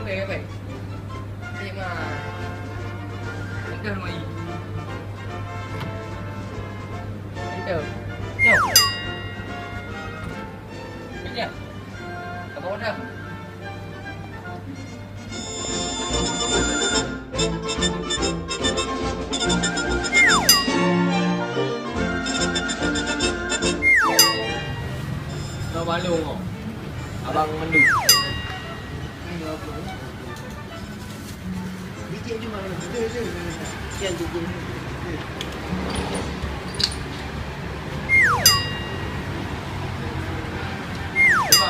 về các bạn. Nhưng mà đánh đơn mà gì? Đánh đơn. Nhổ. Biết chưa? Cảm ơn em. Balungo. Abang Mendu. Biji cuma ada je. Kian tu. Coba,